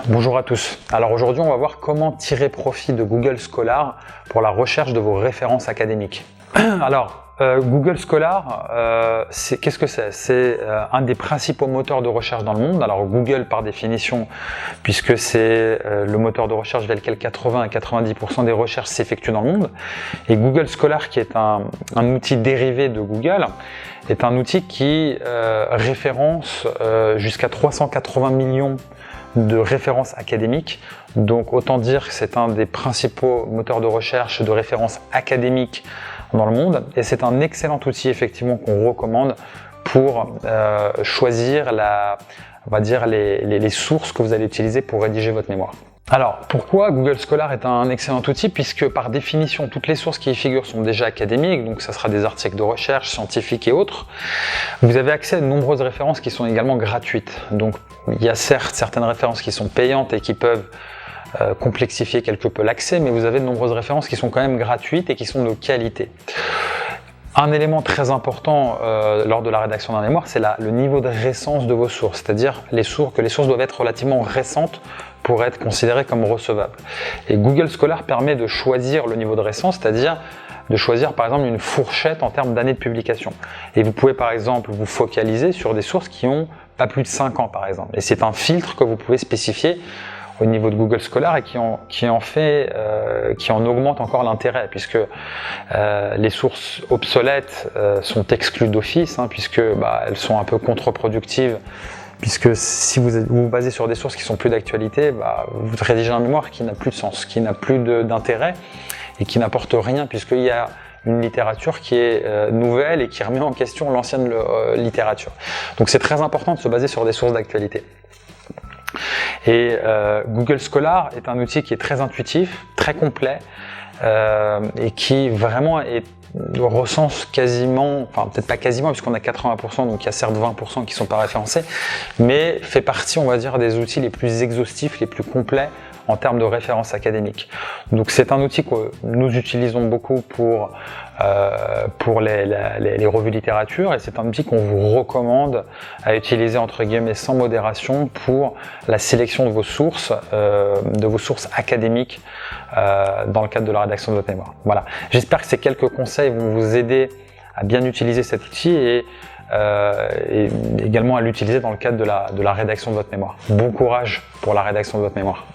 Bonjour à tous. Alors aujourd'hui, on va voir comment tirer profit de Google Scholar pour la recherche de vos références académiques. Alors, Google Scholar, qu'est-ce que c'est? C'est un des principaux moteurs de recherche dans le monde. Alors Google par définition, puisque c'est le moteur de recherche via lequel 80 à 90% des recherches s'effectuent dans le monde. Et Google Scholar, qui est un outil dérivé de Google, est un outil qui référence jusqu'à 380 millions de références académiques. Donc autant dire que c'est un des principaux moteurs de recherche de références académiques dans le monde, et c'est un excellent outil effectivement qu'on recommande pour choisir on va dire les sources que vous allez utiliser pour rédiger votre mémoire. Alors, pourquoi Google Scholar est un excellent outil? Puisque par définition, toutes les sources qui y figurent sont déjà académiques, donc ça sera des articles de recherche, scientifiques et autres. Vous avez accès à de nombreuses références qui sont également gratuites. Donc, il y a certes certaines références qui sont payantes et qui peuvent complexifier quelque peu l'accès, mais vous avez de nombreuses références qui sont quand même gratuites et qui sont de qualité. Un élément très important lors de la rédaction d'un mémoire, c'est le niveau de récence de vos sources, c'est-à-dire que les sources doivent être relativement récentes pour être considérées comme recevables. Et Google Scholar permet de choisir le niveau de récence, c'est-à-dire de choisir par exemple une fourchette en termes d'années de publication. Et vous pouvez par exemple vous focaliser sur des sources qui ont pas plus de 5 ans par exemple. Et c'est un filtre que vous pouvez spécifier au niveau de Google Scholar et qui en augmente encore l'intérêt, puisque les sources obsolètes sont exclues d'office, puisque elles sont un peu contre-productives, puisque si vous vous basez sur des sources qui sont plus d'actualité, vous rédigez un mémoire qui n'a plus de sens, qui n'a plus d'intérêt et qui n'apporte rien, puisqu'il y a une littérature qui est nouvelle et qui remet en question l'ancienne littérature. Donc c'est très important de se baser sur des sources d'actualité. Et Google Scholar est un outil qui est très intuitif, très complet et qui vraiment recense quasiment, enfin peut-être pas quasiment puisqu'on a 80%, donc il y a certes 20% qui ne sont pas référencés, mais fait partie, on va dire, des outils les plus exhaustifs, les plus complets en termes de références académiques. Donc c'est un outil que nous utilisons beaucoup pour les revues littérature, et c'est un outil qu'on vous recommande à utiliser entre guillemets sans modération pour la sélection de vos sources académiques dans le cadre de la rédaction de votre mémoire. Voilà. J'espère que ces quelques conseils vont vous aider à bien utiliser cet outil et également à l'utiliser dans le cadre de la rédaction de votre mémoire. Bon courage pour la rédaction de votre mémoire.